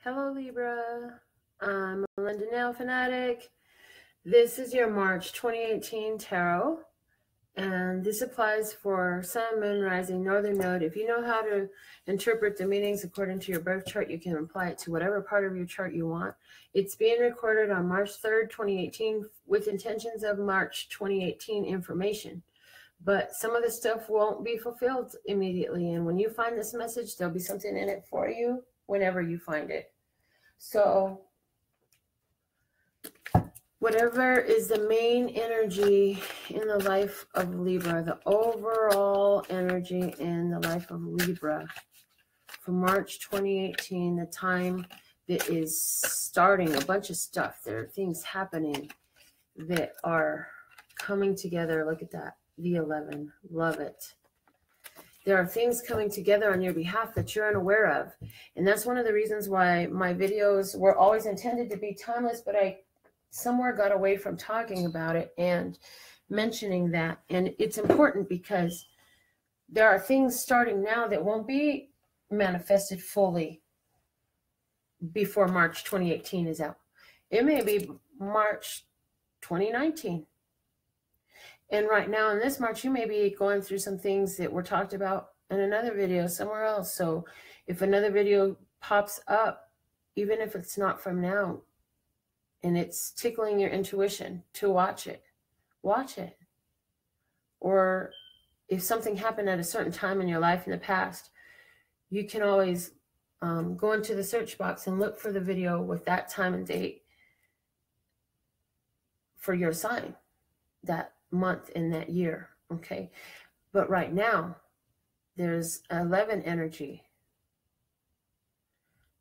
Hello Libra, I'm Melinda, NailFanatic. This is your March 2018 tarot, and this applies for Sun, Moon, Rising, Northern Node. If you know how to interpret the meanings according to your birth chart, you can apply it to whatever part of your chart you want. It's being recorded on March 3rd, 2018 with intentions of March 2018 information. But some of the stuff won't be fulfilled immediately, and when you find this message, there'll be something in it for you whenever you find it. So whatever is the main energy in the life of Libra, the overall energy in the life of Libra for March 2018, the time that is starting a bunch of stuff. There are things happening that are coming together. Look at that, the 11, love it. There are things coming together on your behalf that you're unaware of. And that's one of the reasons why my videos were always intended to be timeless, but I somewhere got away from talking about it and mentioning that. And it's important because there are things starting now that won't be manifested fully before March 2018 is out. It may be March 2019. And right now in this March, you may be going through some things that were talked about in another video somewhere else. So if another video pops up, even if it's not from now, and it's tickling your intuition to watch it, watch it. Or if something happened at a certain time in your life in the past, you can always go into the search box and look for the video with that time and date for your sign, that month in that year, okay? But right now, there's 11 energy.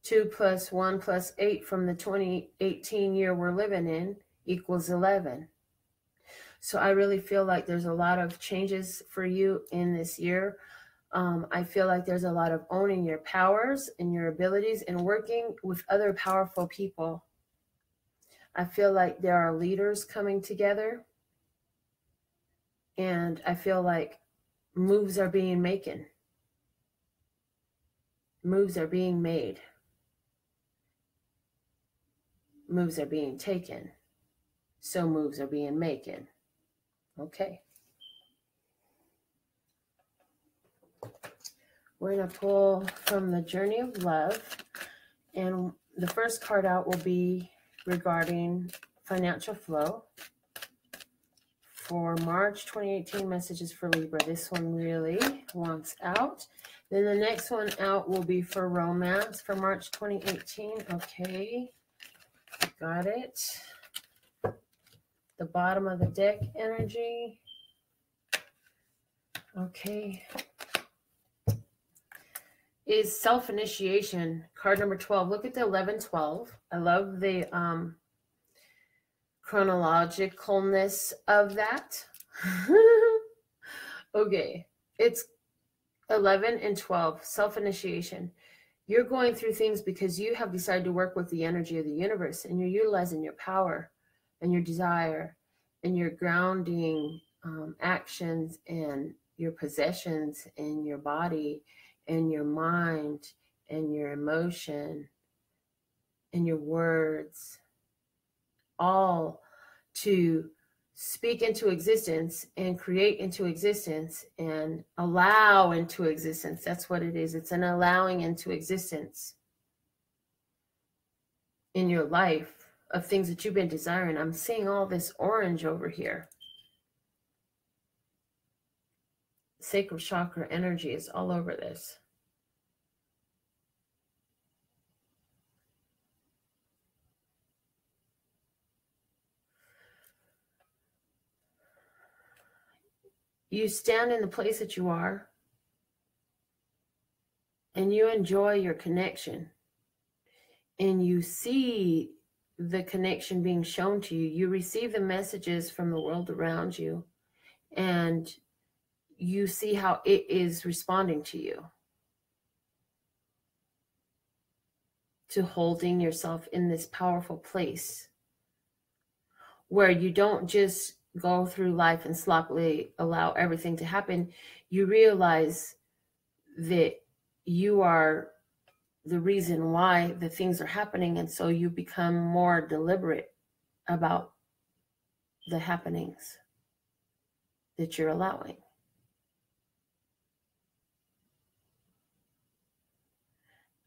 2 + 1 + 8 from the 2018 year we're living in equals 11. So I really feel like there's a lot of changes for you in this year. I feel like there's a lot of owning your powers and your abilities and working with other powerful people. I feel like there are leaders coming together. And I feel like moves are being made. Moves are being made. Moves are being taken. So moves are being made. Okay. We're going to pull from the Journey of Love. And the first card out will be regarding financial flow. For March 2018 messages for Libra. This one really wants out. Then the next one out will be for romance for March 2018. Okay, got it. The bottom of the deck energy. Okay. Is self-initiation, card number 12. Look at the 11-12. I love the chronologicalness of that. Okay, it's 11 and 12, self-initiation. You're going through things because you have decided to work with the energy of the universe, and you're utilizing your power and your desire and your grounding actions and your possessions and your body and your mind and your emotion and your words, all to speak into existence and create into existence and allow into existence. That's what it is. It's an allowing into existence in your life of things that you've been desiring. I'm seeing all this orange over here. Sacral chakra energy is all over this. You stand in the place that you are and you enjoy your connection and you see the connection being shown to you. You receive the messages from the world around you and you see how it is responding to you, to holding yourself in this powerful place where you don't just go through life and sloppily allow everything to happen. You realize that you are the reason why the things are happening. And so you become more deliberate about the happenings that you're allowing.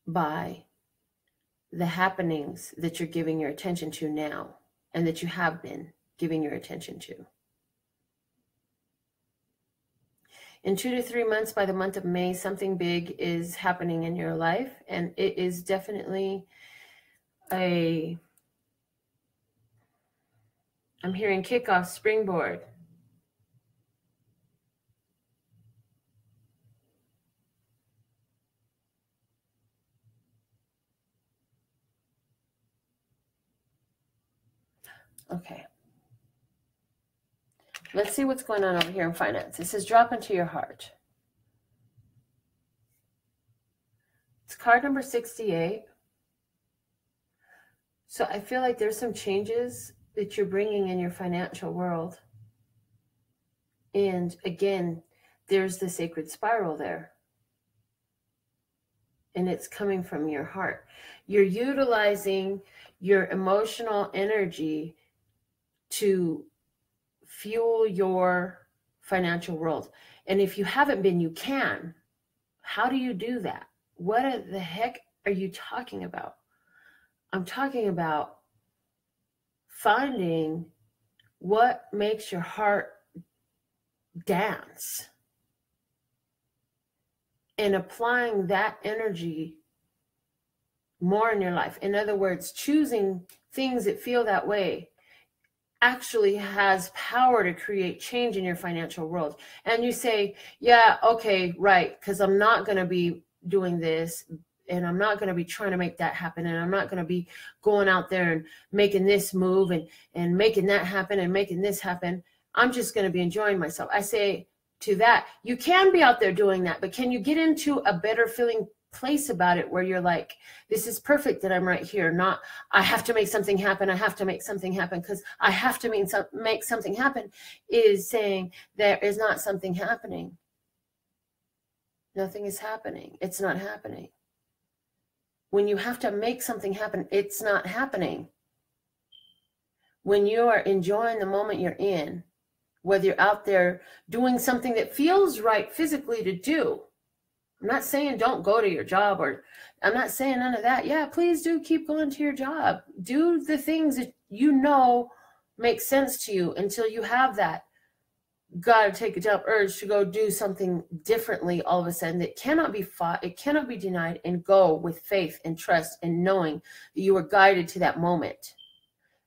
By the happenings that you're giving your attention to now, and that you have been giving your attention to. In 2 to 3 months, by the month of May, something big is happening in your life, and it is definitely I'm hearing kickoff, springboard. Okay. Let's see what's going on over here in finance. It says drop into your heart. It's card number 68. So I feel like there's some changes that you're bringing in your financial world. And again, there's the sacred spiral there. And it's coming from your heart. You're utilizing your emotional energy to fuel your financial world. And if you haven't been, you can. How do you do that? What the heck are you talking about? I'm talking about finding what makes your heart dance and applying that energy more in your life. In other words, choosing things that feel that way actually has power to create change in your financial world. And you say, yeah, okay, right, because I'm not going to be doing this, and I'm not going to be trying to make that happen, and I'm not going to be going out there and making this move and making that happen and making this happen. I'm just going to be enjoying myself. I say to that, you can be out there doing that, but can you get into a better feeling place about it where you're like, this is perfect that I'm right here, not I have to make something happen, I have to make something happen because I have to make something happen, is saying there is not something happening. Nothing is happening. It's not happening. When you have to make something happen, it's not happening. When you are enjoying the moment you're in, whether you're out there doing something that feels right physically to do. I'm not saying don't go to your job, or I'm not saying none of that. Yeah, please do keep going to your job. Do the things that you know make sense to you until you have that gotta take a jump urge to go do something differently all of a sudden that cannot be fought, it cannot be denied, and go with faith and trust and knowing that you are guided to that moment.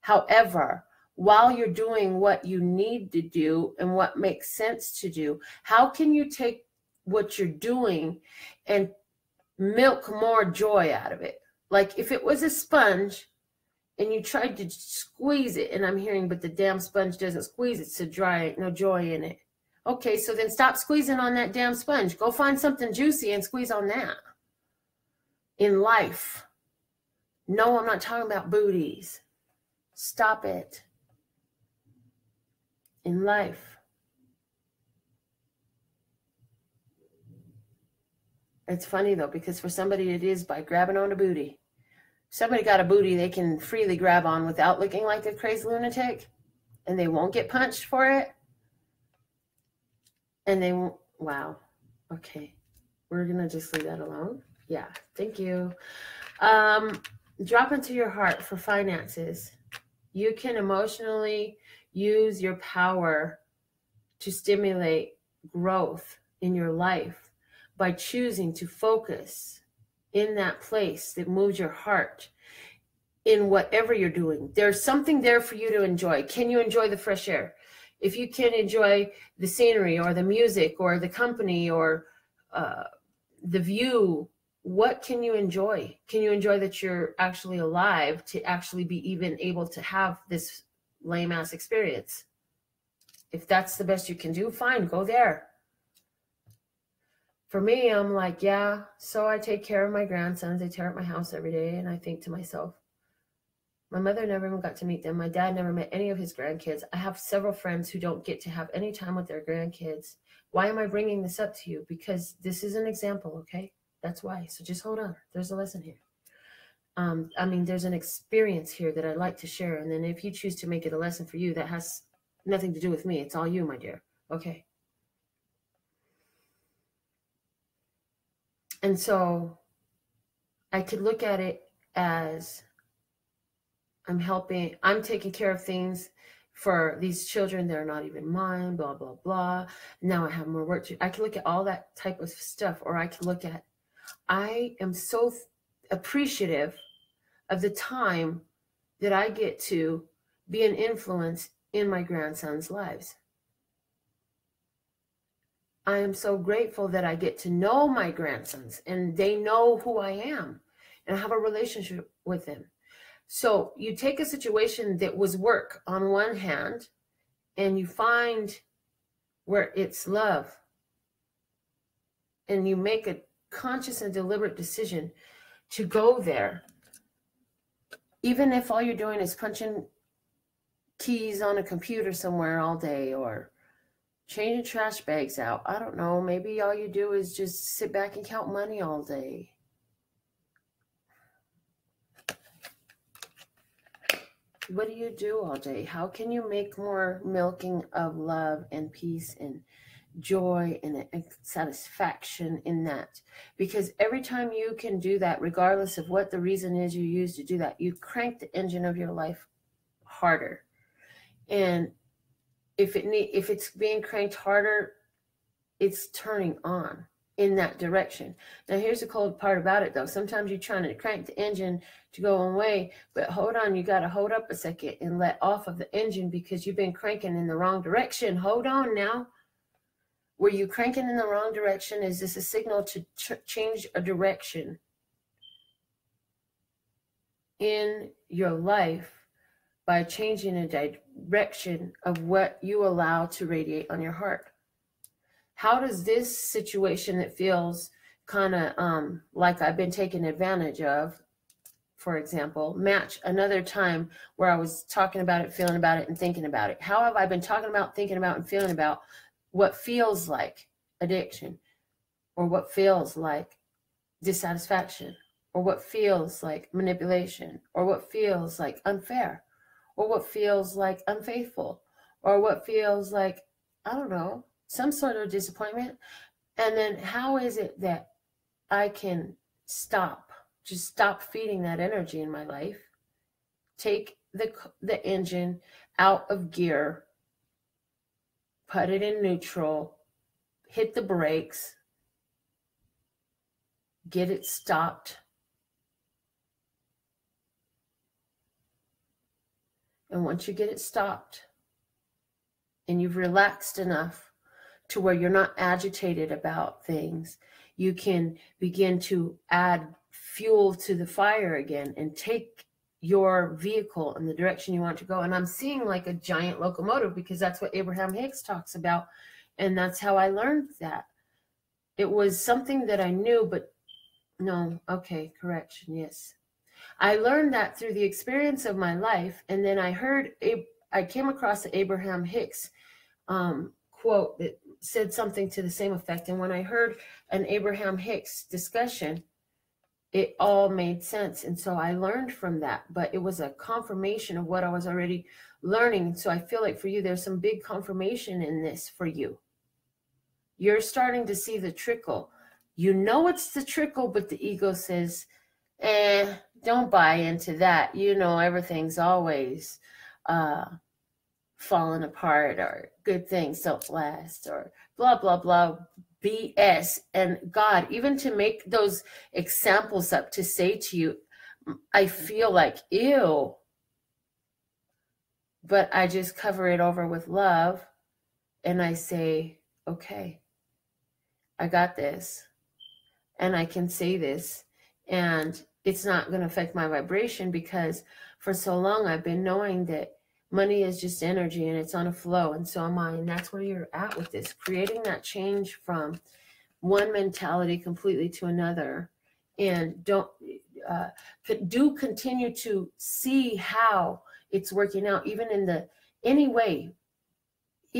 However, while you're doing what you need to do and what makes sense to do, how can you take what you're doing and milk more joy out of it? Like if it was a sponge and you tried to squeeze it, and I'm hearing, but the damn sponge doesn't squeeze, it's so dry, no joy in it. Okay, so then stop squeezing on that damn sponge. Go find something juicy and squeeze on that. In life. No, I'm not talking about booties. Stop it. In life. It's funny though, because for somebody it is by grabbing on a booty. Somebody got a booty they can freely grab on without looking like a crazy lunatic, and they won't get punched for it. And they won't, wow. Okay. We're going to just leave that alone. Yeah. Thank you. Drop into your heart for finances. You can emotionally use your power to stimulate growth in your life by choosing to focus in that place that moves your heart in whatever you're doing. There's something there for you to enjoy. Can you enjoy the fresh air? If you can enjoy the scenery or the music or the company or the view, what can you enjoy? Can you enjoy that you're actually alive to actually be even able to have this lame ass experience? If that's the best you can do, fine, go there. For me, I'm like, yeah, so I take care of my grandsons. I tear up my house every day, and I think to myself, my mother never even got to meet them. My dad never met any of his grandkids. I have several friends who don't get to have any time with their grandkids. Why am I bringing this up to you? Because this is an example, okay? That's why. So just hold on. There's a lesson here. I mean, there's an experience here that I'd like to share. And then if you choose to make it a lesson for you, that has nothing to do with me. It's all you, my dear. Okay. And so I could look at it as I'm taking care of things for these children. They're not even mine, blah, blah, blah. Now I have more work to do. I can look at all that type of stuff, or I can look at, I am so appreciative of the time that I get to be an influence in my grandsons' lives. I am so grateful that I get to know my grandsons and they know who I am and I have a relationship with them. So you take a situation that was work on one hand and you find where it's love, and you make a conscious and deliberate decision to go there. Even if all you're doing is punching keys on a computer somewhere all day, or changing trash bags out. I don't know. Maybe all you do is just sit back and count money all day. What do you do all day? How can you make more milking of love and peace and joy and satisfaction in that? Because every time you can do that, regardless of what the reason is you use to do that, you crank the engine of your life harder. And if it's being cranked harder, it's turning on in that direction. Now, here's the cold part about it, though. Sometimes you're trying to crank the engine to go one way, but hold on, you got to hold up a second and let off of the engine because you've been cranking in the wrong direction. Hold on now. Were you cranking in the wrong direction? Is this a signal to change a direction in your life by changing a direction of what you allow to radiate on your heart? How does this situation that feels kind of like I've been taken advantage of, for example, match another time where I was talking about it, feeling about it, and thinking about it? How have I been talking about, thinking about, and feeling about what feels like addiction, or what feels like dissatisfaction, or what feels like manipulation, or what feels like unfair, or what feels like unfaithful, or what feels like, I don't know, some sort of disappointment? And then how is it that I can just stop feeding that energy in my life, take the engine out of gear, put it in neutral, hit the brakes, get it stopped, and once you get it stopped and you've relaxed enough to where you're not agitated about things, you can begin to add fuel to the fire again and take your vehicle in the direction you want to go. And I'm seeing like a giant locomotive, because that's what Abraham Hicks talks about. And that's how I learned that. It was something that I knew, but no, okay, correction, yes. I learned that through the experience of my life. And then I came across the Abraham Hicks quote that said something to the same effect. And when I heard an Abraham Hicks discussion, it all made sense. And so I learned from that, but it was a confirmation of what I was already learning. So I feel like for you, there's some big confirmation in this for you. You're starting to see the trickle. You know it's the trickle, but the ego says, don't buy into that. You know, everything's always falling apart, or good things don't last, or blah, blah, blah, BS. And God, even to make those examples up to say to you, I feel like, ew. But I just cover it over with love. And I say, okay, I got this. And I can say this. And it's not going to affect my vibration, because for so long I've been knowing that money is just energy and it's on a flow, and so am I. And that's where you're at with this, creating that change from one mentality completely to another. And do continue to see how it's working out, even in any way.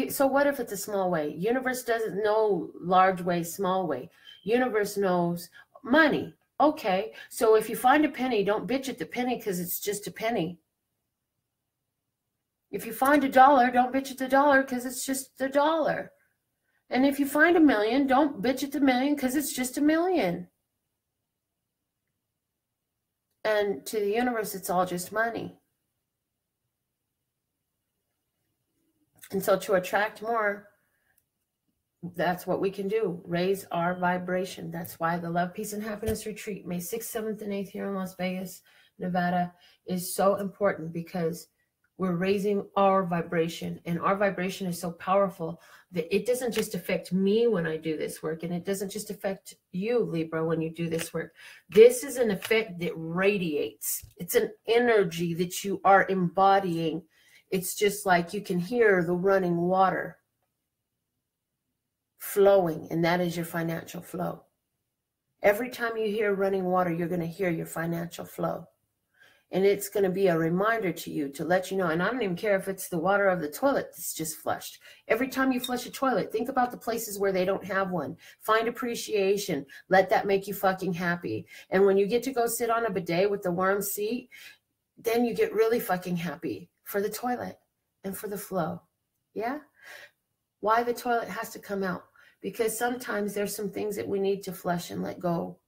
So what if it's a small way? Universe doesn't know large way, small way. Universe knows money. Okay, so if you find a penny, don't bitch at the penny because it's just a penny. If you find a dollar, don't bitch at the dollar because it's just a dollar. And if you find a million, don't bitch at the million because it's just a million. And to the universe, it's all just money. And so to attract more, that's what we can do. Raise our vibration. That's why the Love, Peace, and Happiness Retreat, May 6th, 7th, and 8th here in Las Vegas, Nevada, is so important because we're raising our vibration. And our vibration is so powerful that it doesn't just affect me when I do this work. And it doesn't just affect you, Libra, when you do this work. This is an effect that radiates. It's an energy that you are embodying. It's just like you can hear the running water flowing, and that is your financial flow. Every time you hear running water, you're going to hear your financial flow. And it's going to be a reminder to you to let you know. And I don't even care if it's the water of the toilet that's just flushed. Every time you flush a toilet, think about the places where they don't have one. Find appreciation. Let that make you fucking happy. And when you get to go sit on a bidet with the warm seat, then you get really fucking happy for the toilet and for the flow. Yeah? Why the toilet has to come out? Because sometimes there's some things that we need to flush and let go.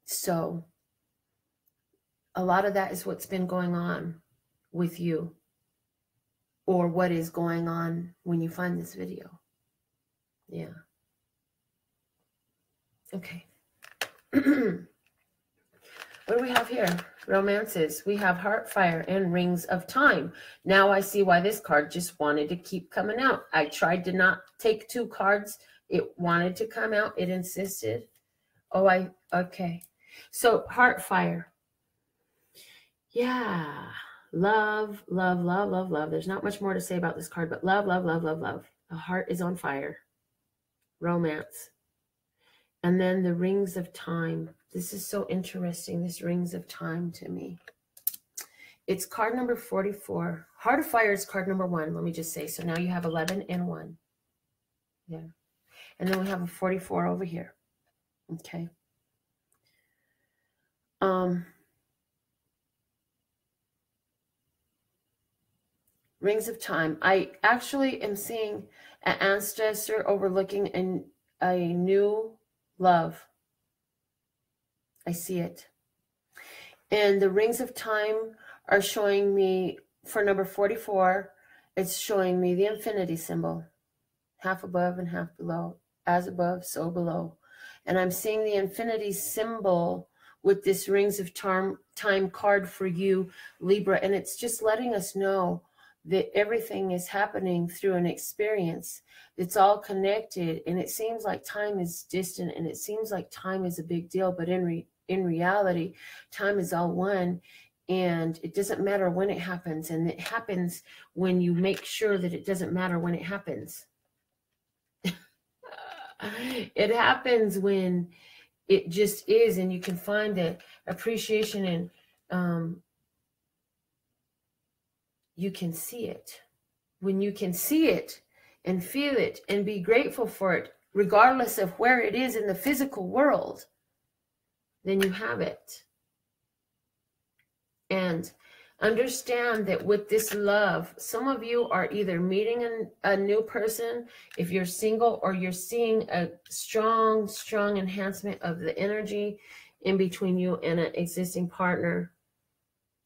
So a lot of that is what's been going on with you, or what is going on when you find this video. Yeah. Okay. What do we have here? Romances. We have Heartfire and Rings of Time. Now I see why this card just wanted to keep coming out. I tried to not take two cards. It wanted to come out. It insisted. Oh, okay. So Heartfire. Yeah. Love, love, love, love, love. There's not much more to say about this card, but love, love, love, love, love. The heart is on fire. Romance. And then the Rings of Time. This is so interesting, this Rings of Time to me. It's card number 44. Heart of Fire is card number 1, let me just say. So now you have 11 and 1. Yeah. And then we have a 44 over here. Okay. Rings of Time. I actually am seeing an ancestor overlooking a new love. I see it. And the Rings of Time are showing me, for number 44, it's showing me the infinity symbol. Half above and half below. As above, so below. And I'm seeing the infinity symbol with this Rings of Time card for you, Libra. And it's just letting us know that everything is happening through an experience. It's all connected, and it seems like time is distant, and it seems like time is a big deal, but in reality, time is all one, and it doesn't matter when it happens, and it happens when you make sure that it doesn't matter when it happens. It happens when it just is, and you can find the appreciation, and you can see it. When you can see it and feel it and be grateful for it, regardless of where it is in the physical world, then you have it. And understand that with this love, some of you are either meeting a new person, if you're single, or you're seeing a strong, strong enhancement of the energy in between you and an existing partner,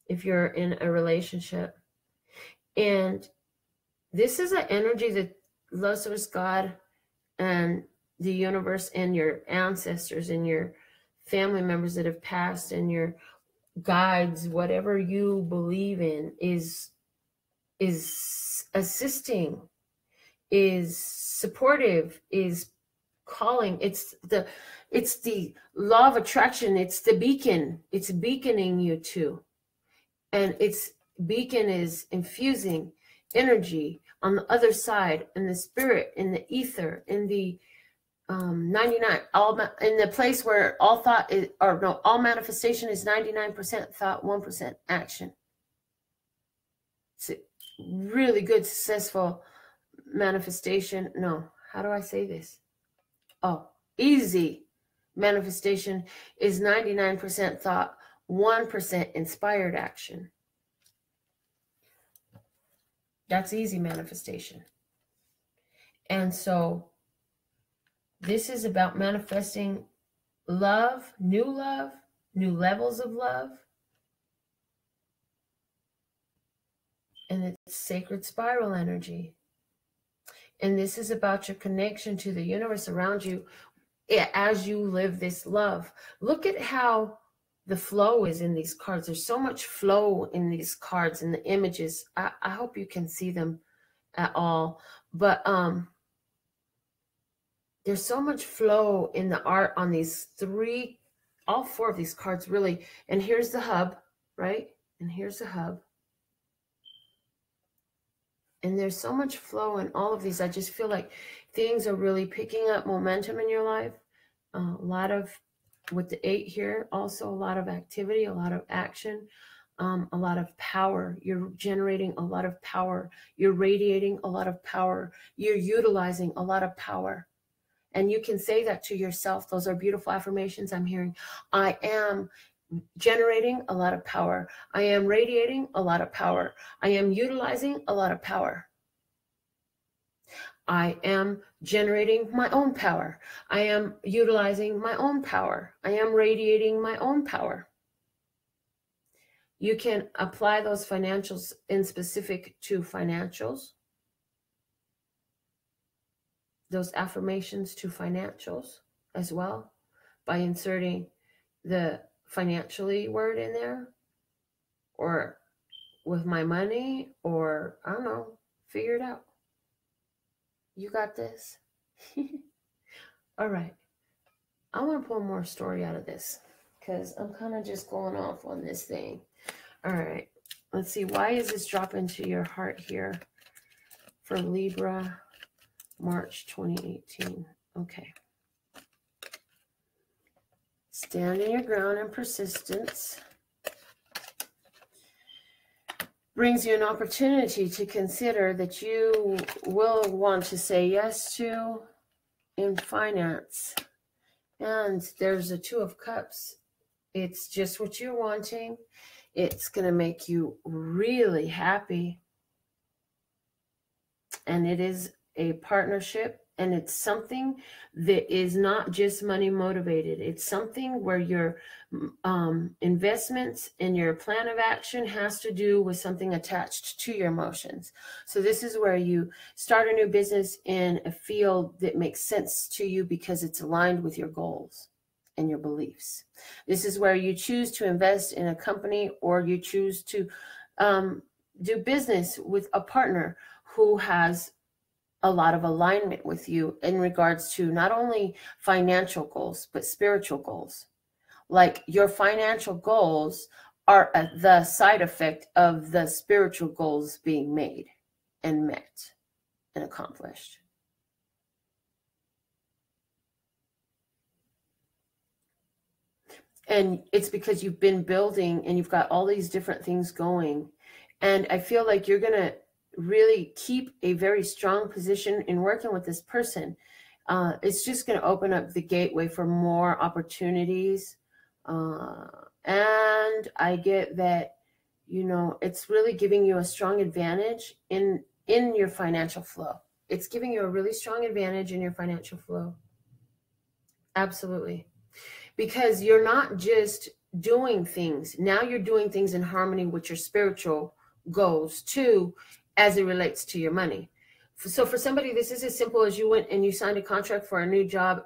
if you're in a relationship. And this is an energy that love, source, God, and the universe, and your ancestors, and your family members that have passed, and your guides, whatever you believe in, is assisting, is supportive, is calling. It's the law of attraction. It's the beacon. It's beaconing you to, and its beacon is infusing energy on the other side, in the spirit, in the ether, in the 99, in the place where all thought is, or no, all manifestation is 99% thought, 1% action. It's a really good, successful manifestation. No, how do I say this? Oh, Easy manifestation is 99% thought, 1% inspired action. That's easy manifestation. And so this is about manifesting love, new levels of love. And it's sacred spiral energy. And this is about your connection to the universe around you as you live this love. Look at how the flow is in these cards. There's so much flow in these cards and the images. I hope you can see them at all. But there's so much flow in the art on these all four of these cards, really. And here's the hub, right? And here's the hub. And there's so much flow in all of these. I just feel like things are really picking up momentum in your life. A lot of, with the 8 here, also a lot of activity, a lot of action, a lot of power. You're generating a lot of power. You're radiating a lot of power. You're utilizing a lot of power. And you can say that to yourself. Those are beautiful affirmations I'm hearing. I am generating a lot of power. I am radiating a lot of power. I am utilizing a lot of power. I am generating my own power. I am utilizing my own power. I am radiating my own power. You can apply those financials in specific to financials. Those affirmations to financials as well by inserting the financially word in there, or with my money, or I don't know, figure it out. You got this. All right. I want to pull more story out of this because I'm kind of just going off on this thing. All right. Let's see. Why is this drop into your heart here for Libra, March 2018? Okay. Standing your ground and persistence brings you an opportunity to consider that you will want to say yes to in finance. And there's a 2 of Cups. It's just what you're wanting. It's going to make you really happy. And it is a partnership. And it's something that is not just money motivated. It's something where your investments and your plan of action has to do with something attached to your emotions. So this is where you start a new business in a field that makes sense to you because it's aligned with your goals and your beliefs. This is where you choose to invest in a company, or you choose to do business with a partner who has a lot of alignment with you in regards to not only financial goals, but spiritual goals. Like your financial goals are the side effect of the spiritual goals being made and met and accomplished. And it's because you've been building and you've got all these different things going. And I feel like you're going to really keep a very strong position in working with this person. It's just going to open up the gateway for more opportunities. And I get that, you know, it's really giving you a strong advantage in your financial flow. It's giving you a really strong advantage in your financial flow. Absolutely. Because you're not just doing things. Now you're doing things in harmony with your spiritual goals too, as it relates to your money. So for somebody, this is as simple as you went and you signed a contract for a new job,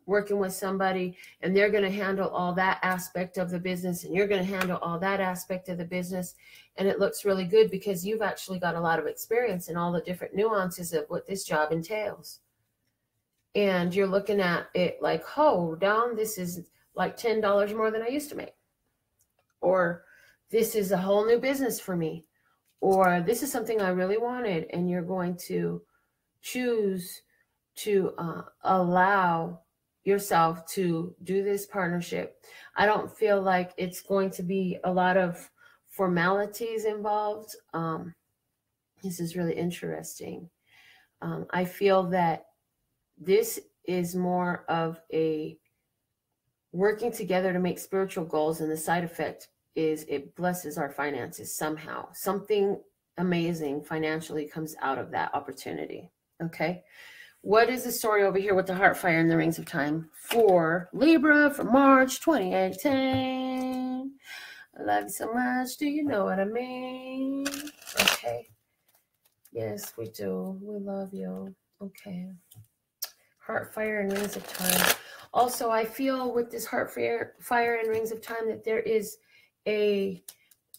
working with somebody, and they're going to handle all that aspect of the business, and you're going to handle all that aspect of the business. And it looks really good because you've actually got a lot of experience in all the different nuances of what this job entails. And you're looking at it like, oh, down, this is like $10 more than I used to make. Or this is a whole new business for me. Or this is something I really wanted, and you're going to choose to allow yourself to do this partnership. I don't feel like it's going to be a lot of formalities involved. This is really interesting. I feel that this is more of a working together to make spiritual goals, and the side effect is it blesses our finances somehow. Something amazing financially comes out of that opportunity. Okay. What is the story over here with the heart fire and the rings of time for Libra for March 2018? I love you so much. Do you know what I mean? Okay. Yes, we do. We love you. Okay. Heart fire and rings of time. Also, I feel with this heart fire and rings of time that there is a,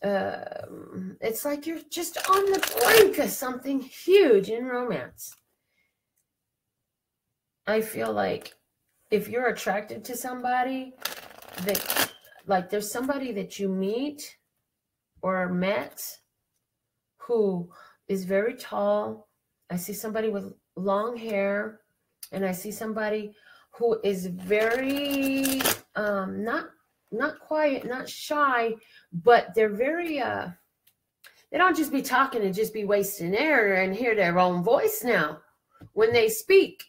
it's like you're just on the brink of something huge in romance. I feel like if you're attracted to somebody, that like there's somebody that you meet or met who is very tall. I see somebody with long hair, and I see somebody who is very not quiet, not shy, but they're very they don't just be talking and just be wasting air and hear their own voice now. When they speak,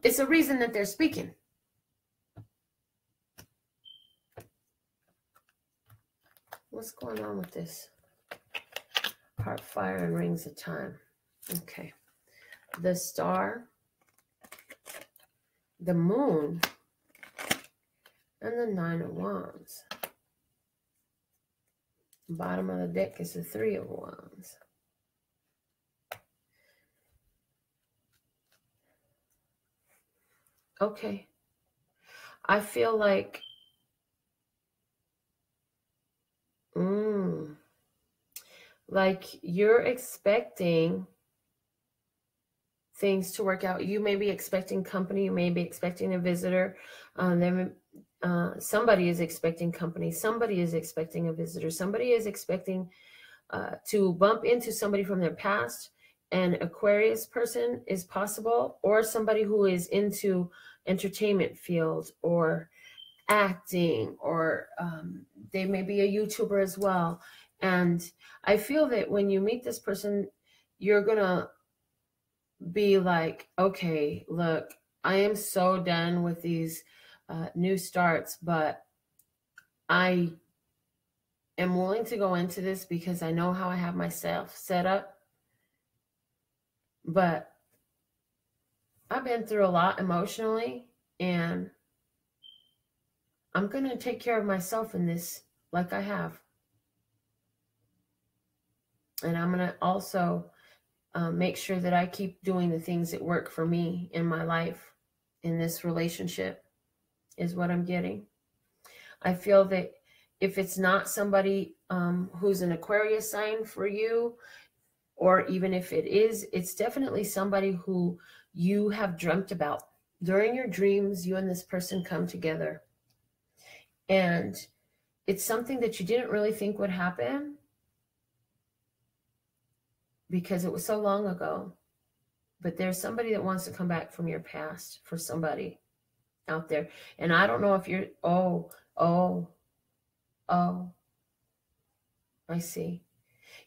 it's a reason that they're speaking. What's going on with this? Heart fire and rings of time. Okay. The star, the moon, and the 9 of wands. Bottom of the deck is the 3 of wands. Okay. I feel like you're expecting things to work out. You may be expecting company. You may be expecting a visitor. Somebody is expecting company. Somebody is expecting a visitor. Somebody is expecting to bump into somebody from their past. An Aquarius person is possible, or somebody who is into entertainment field or acting, or they may be a YouTuber as well. And I feel that when you meet this person, you're gonna be like, okay, look, I am so done with these new starts, but I am willing to go into this because I know how I have myself set up. But I've been through a lot emotionally, and I'm going to take care of myself in this like I have. And I'm going to also make sure that I keep doing the things that work for me in my life, in this relationship, is what I'm getting. I feel that if it's not somebody who's an Aquarius sign for you, or even if it is, it's definitely somebody who you have dreamt about. During your dreams, you and this person come together. And it's something that you didn't really think would happen because it was so long ago. But there's somebody that wants to come back from your past for somebody out there. And I don't know if you're, I see.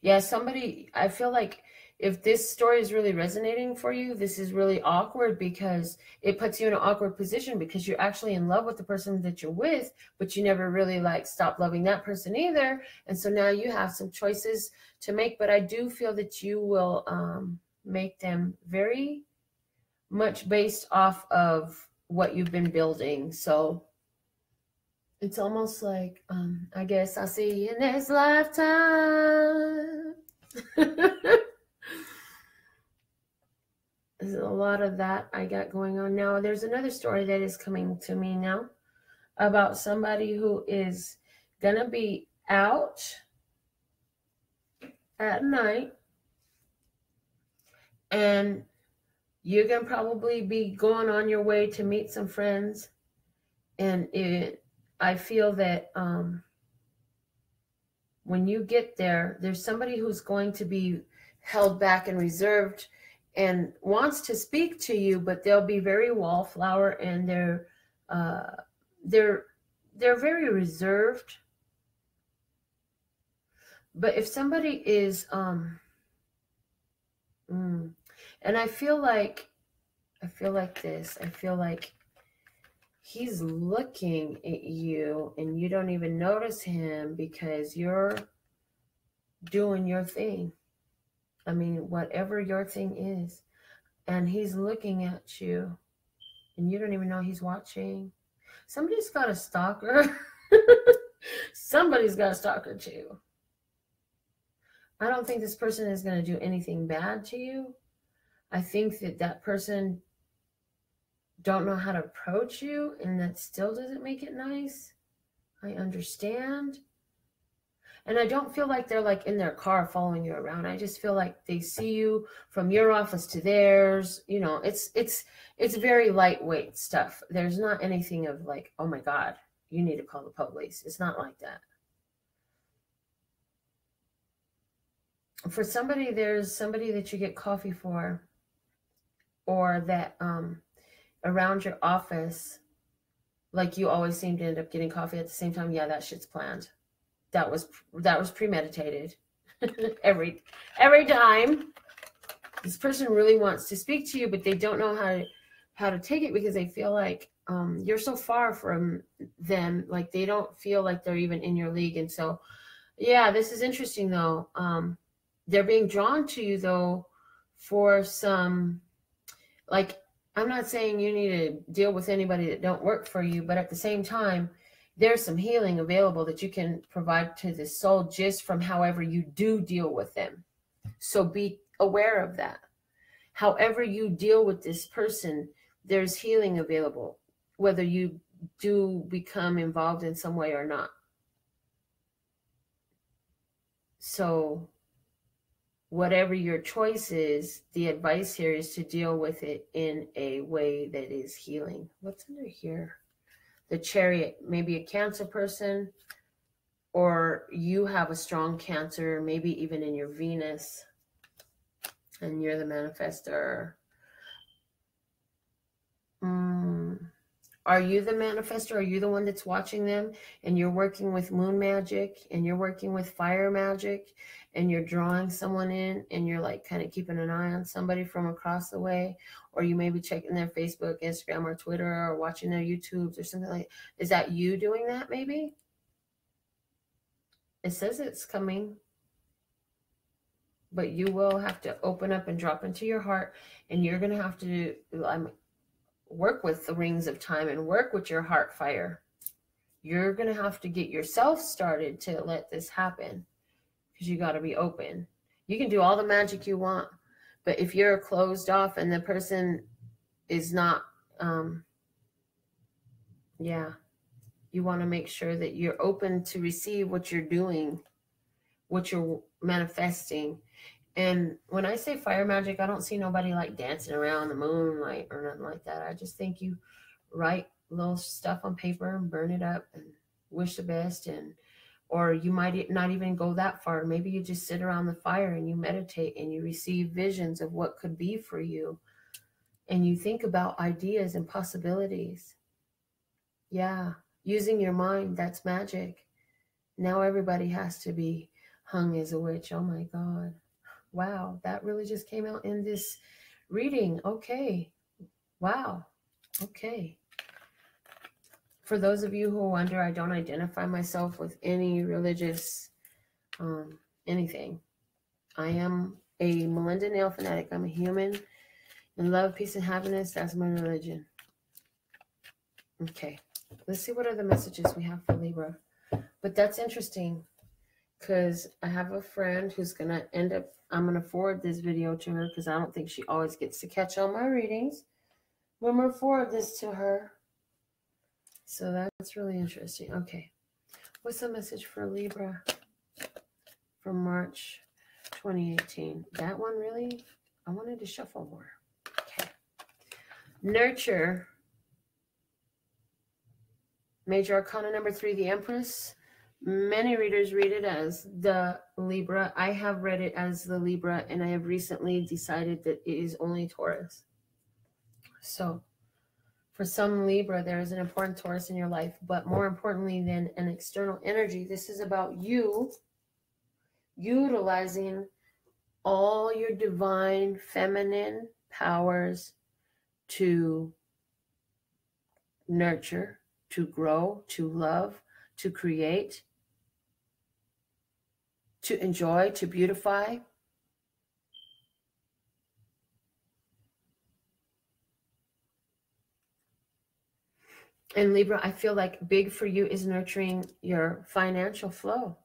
Yeah, somebody, I feel like if this story is really resonating for you, this is really awkward because it puts you in an awkward position because you're actually in love with the person that you're with, but you never really like stop loving that person either. And so now you have some choices to make, but I do feel that you will make them very much based off of what you've been building. So it's almost like, I guess I'll see you next lifetime. There's a lot of that I got going on now. There's another story that is coming to me now about somebody who is going to be out at night, and you're going to probably be going on your way to meet some friends. And I feel that when you get there, there's somebody who's going to be held back and reserved and wants to speak to you, but they'll be very wallflower, and they're very reserved. But if somebody is and I feel like I feel like this. I feel like he's looking at you and you don't even notice him because you're doing your thing. I mean, whatever your thing is. And he's looking at you and you don't even know he's watching. Somebody's got a stalker. Somebody's got a stalker too. I don't think this person is going to do anything bad to you. I think that that person don't know how to approach you, and that still doesn't make it nice. I understand. And I don't feel like they're like in their car following you around. I just feel like they see you from your office to theirs. You know, it's very lightweight stuff. There's not anything of like, oh my God, you need to call the police. It's not like that. For somebody, there's somebody that you get coffee for, or that around your office, like you always seem to end up getting coffee at the same time. Yeah, that shit's planned. That was premeditated. every time. This person really wants to speak to you, but they don't know how to take it because they feel like you're so far from them. Like they don't feel like they're even in your league. And so, yeah, this is interesting though. They're being drawn to you though for some, like, I'm not saying you need to deal with anybody that don't work for you, but at the same time, there's some healing available that you can provide to the soul just from however you do deal with them. So be aware of that. However you deal with this person, there's healing available, whether you do become involved in some way or not. So whatever your choice is, the advice here is to deal with it in a way that is healing. What's under here? The Chariot, maybe a Cancer person, or you have a strong Cancer, maybe even in your Venus, and you're the manifestor. Are you the manifestor? Are you the one that's watching them and you're working with moon magic and you're working with fire magic and you're drawing someone in and you're like kind of keeping an eye on somebody from across the way? Or you may be checking their Facebook, Instagram, or Twitter, or watching their YouTubes or something like that. Is that you doing that maybe? It says it's coming. But you will have to open up and drop into your heart, and you're going to have to work with the rings of time and work with your heart fire. You're going to have to get yourself started to let this happen because you got to be open. You can do all the magic you want, but if you're closed off and the person is not, you want to make sure that you're open to receive what you're doing, what you're manifesting. And when I say fire magic, I don't see nobody like dancing around the moonlight or nothing like that. I just think you write little stuff on paper and burn it up and wish the best. Or you might not even go that far. Maybe you just sit around the fire and you meditate and you receive visions of what could be for you. And you think about ideas and possibilities. Yeah, using your mind, that's magic. Now everybody has to be hung as a witch. Oh my God. Wow, that really just came out in this reading. Okay. Wow. Okay. For those of you who wonder, I don't identify myself with any religious anything. I am a Melinda NailFanatic. I'm a human. And love, peace, and happiness, that's my religion. Okay. Let's see what other messages we have for Libra. But that's interesting because I have a friend who's going to end up, I'm going to forward this video to her because I don't think she always gets to catch all my readings. I'm going to forward this to her. So that's really interesting. Okay. What's the message for Libra from March 2018? That one really? I wanted to shuffle more. Okay. Nurture. Major Arcana number 3, the Empress. Many readers read it as the Libra. I have read it as the Libra, and I have recently decided that it is only Taurus. So for some Libra, there is an important Taurus in your life, but more importantly than an external energy, this is about you utilizing all your divine feminine powers to nurture, to grow, to love, to create, to enjoy, to beautify. And Libra, I feel like big for you is nurturing your financial flow.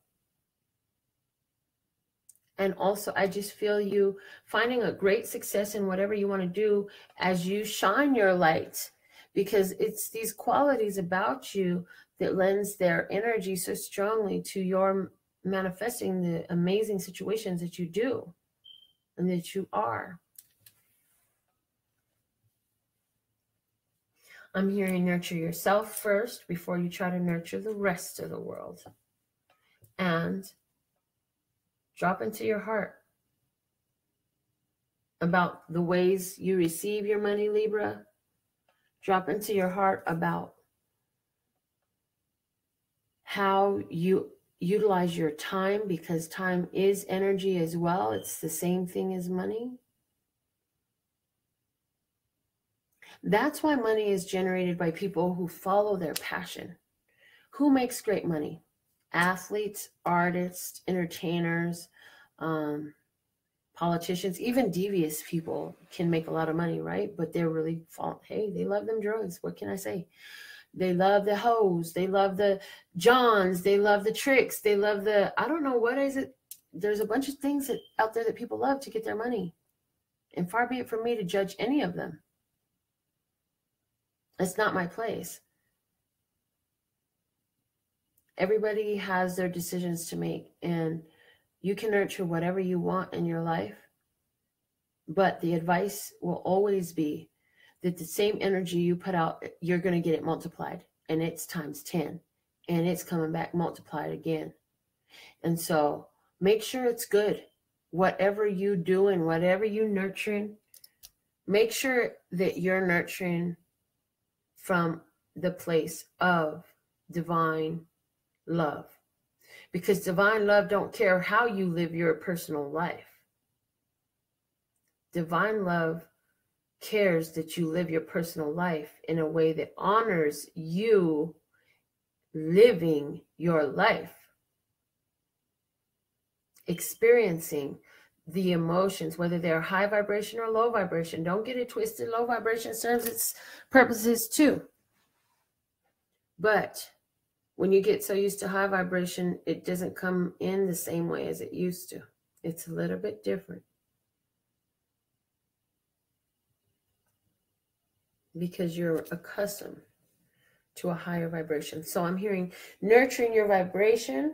And also, I just feel you finding a great success in whatever you want to do as you shine your light, because it's these qualities about you that lends their energy so strongly to your manifesting the amazing situations that you do and that you are. I'm hearing nurture yourself first before you try to nurture the rest of the world. And drop into your heart about the ways you receive your money, Libra. Drop into your heart about how you utilize your time, because time is energy as well. It's the same thing as money. That's why money is generated by people who follow their passion. Who makes great money? Athletes, artists, entertainers, politicians, even devious people can make a lot of money, right? But they're really, hey, they love them drugs. What can I say? They love the hoes. They love the Johns. They love the tricks. They love the, I don't know, what is it? There's a bunch of things out there that people love to get their money. And far be it from me to judge any of them. It's not my place. Everybody has their decisions to make, and you can nurture whatever you want in your life. But the advice will always be that the same energy you put out, you're going to get it multiplied, and it's times 10, and it's coming back multiplied again. And so make sure it's good. Whatever you doing, whatever you nurturing, make sure that you're nurturing from the place of divine love, because divine love don't care how you live your personal life. Divine love cares that you live your personal life in a way that honors you living your life, experiencing the emotions, whether they're high vibration or low vibration. Don't get it twisted. Low vibration serves its purposes too. But when you get so used to high vibration, it doesn't come in the same way as it used to. It's a little bit different, because you're accustomed to a higher vibration. So I'm hearing nurturing your vibration.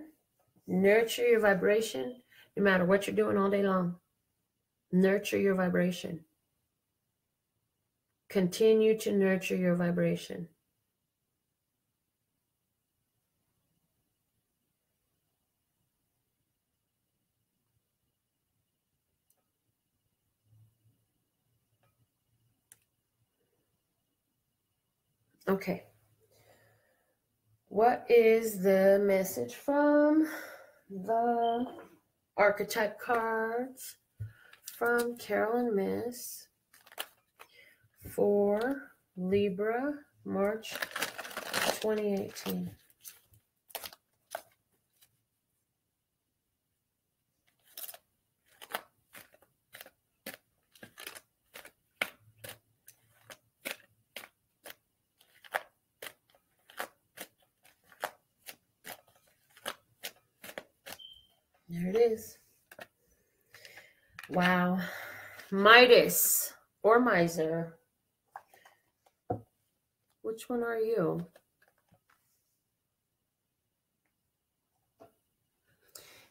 Nurture your vibration no matter what you're doing all day long. Nurture your vibration. Continue to nurture your vibration. Okay. What is the message from the archetype cards from Carolyn Miss for Libra, March 2018? There it is. Wow. Midas or miser. Which one are you?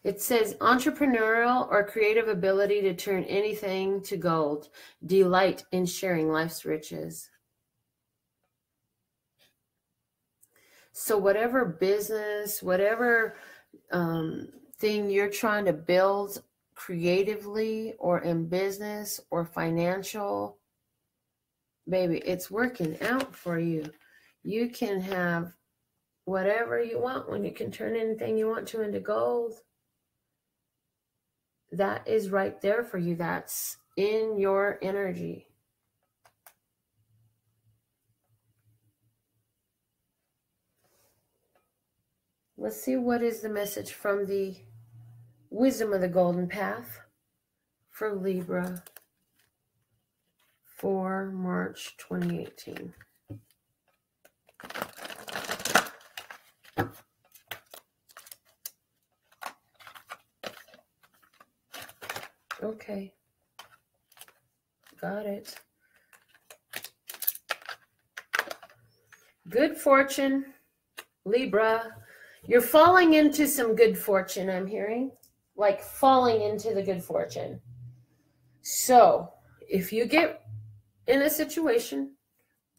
It says entrepreneurial or creative ability to turn anything to gold. Delight in sharing life's riches. So whatever business, whatever thing you're trying to build creatively or in business or financial, baby, it's working out for you. You can have whatever you want when you can turn anything you want to into gold. That is right there for you. That's in your energy. Let's see what is the message from the wisdom of the golden path for Libra for March 2018. Okay. Got it. Good fortune, Libra. You're falling into some good fortune, I'm hearing. Like falling into the good fortune. So, if you get in a situation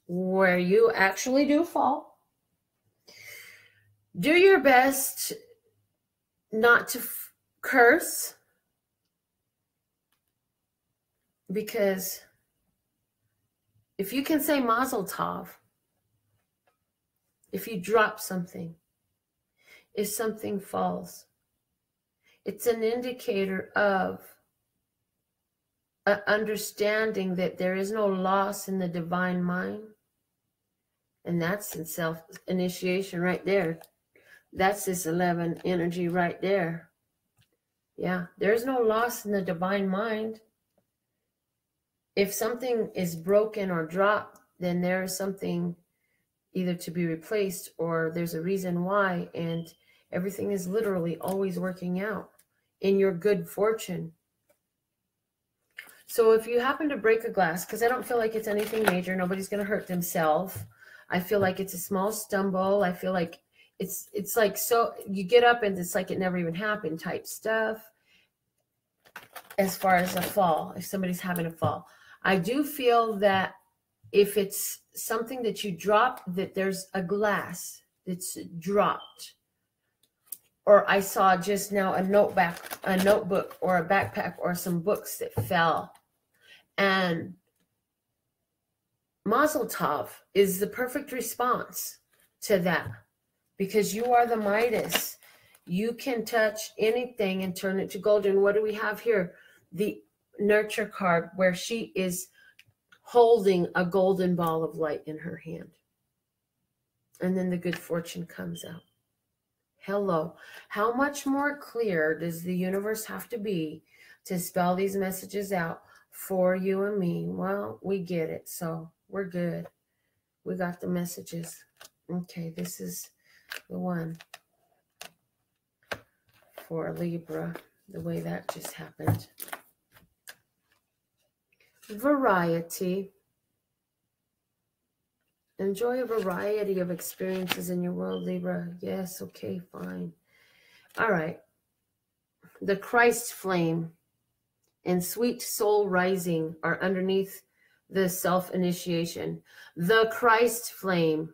where you actually do fall, do your best not to curse, because if you can say Mazel Tov, if you drop something, if something falls, it's an indicator of an understanding that there is no loss in the divine mind. And that's in self-initiation right there. That's this 11 energy right there. Yeah, there's no loss in the divine mind. If something is broken or dropped, then there is something either to be replaced or there's a reason why, and everything is literally always working out in your good fortune. So if you happen to break a glass, because I don't feel like it's anything major, nobody's going to hurt themselves. I feel like it's a small stumble. I feel like it's like, so you get up and it's like it never even happened type stuff. As far as a fall, if somebody's having a fall, I do feel that if it's something that you drop, that there's a glass that's dropped. Or I saw just now a notebook or a backpack or some books that fell. And Mazel Tov is the perfect response to that, because you are the Midas. You can touch anything and turn it to gold. And what do we have here? The nurture card, where she is holding a golden ball of light in her hand. And then the good fortune comes out. Hello. How much more clear does the universe have to be to spell these messages out for you and me? Well, we get it, so we're good. We got the messages. Okay, this is the one for Libra, the way that just happened. Variety. Enjoy a variety of experiences in your world, Libra. Yes, okay, fine. All right. The Christ flame and sweet soul rising are underneath the self-initiation. The Christ flame,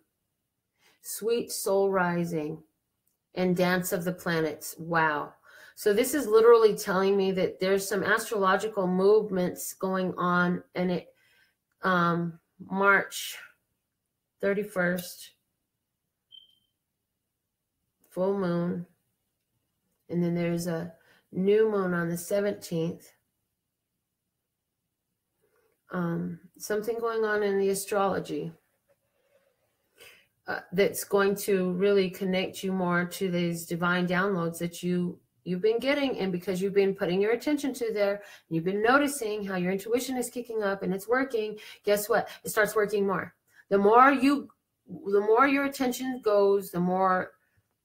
sweet soul rising, and dance of the planets. Wow. So this is literally telling me that there's some astrological movements going on, and it March 31st, full moon, and then there's a new moon on the 17th. Something going on in the astrology that's going to really connect you more to these divine downloads that you've been getting, and because you've been putting your attention to there, you've been noticing how your intuition is kicking up and it's working. Guess what? It starts working more. The more your attention goes, the more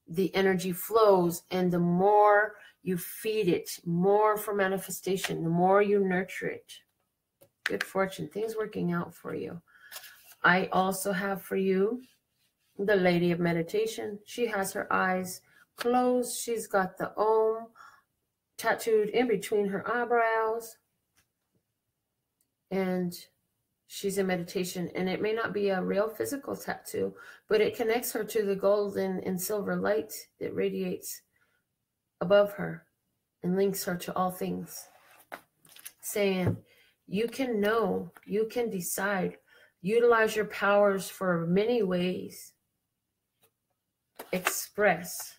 the energy flows, and the more you feed it, more for manifestation, the more you nurture it. Good fortune, things working out for you. I also have for you the Lady of Meditation. She has her eyes closed. She's got the Om tattooed in between her eyebrows. And she's in meditation. And it may not be a real physical tattoo, but it connects her to the golden and silver light that radiates above her and links her to all things. Saying, you can know, you can decide, utilize your powers for many ways. Express.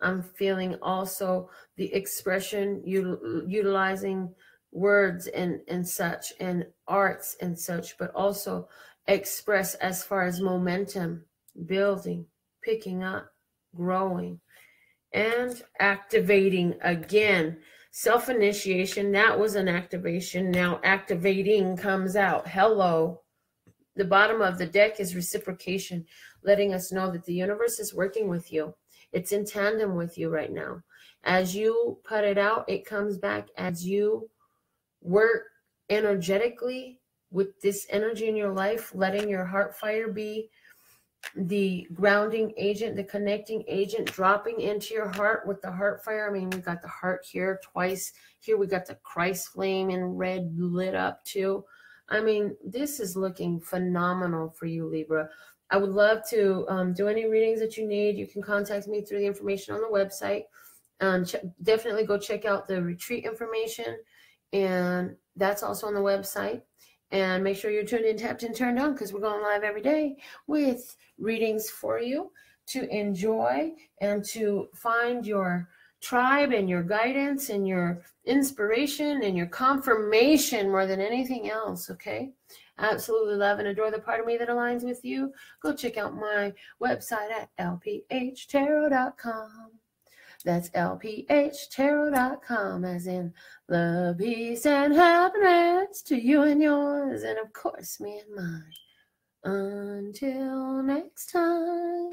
I'm feeling also the expression, utilizing words and such, and arts and such, but also express as far as momentum, building, picking up. growing, and activating again. Self-initiation, that was an activation. Now activating comes out. Hello. The bottom of the deck is reciprocation, letting us know that the universe is working with you. It's in tandem with you right now. As you put it out, it comes back. As you work energetically with this energy in your life, letting your heart fire be the grounding agent, the connecting agent, dropping into your heart with the heart fire. I mean, we got the heart here twice. Here we got the Christ flame in red lit up too. I mean, this is looking phenomenal for you, Libra. I would love to do any readings that you need. You can contact me through the information on the website. Definitely go check out the retreat information, and that's also on the website. And make sure you're tuned in, tapped in, turned on, because we're going live every day with readings for you to enjoy and to find your tribe and your guidance and your inspiration and your confirmation more than anything else, okay? Absolutely love and adore the part of me that aligns with you. Go check out my website at LPHtarot.com. That's LPHtarot.com, as in love, peace, and happiness to you and yours, and of course me and mine. Until next time.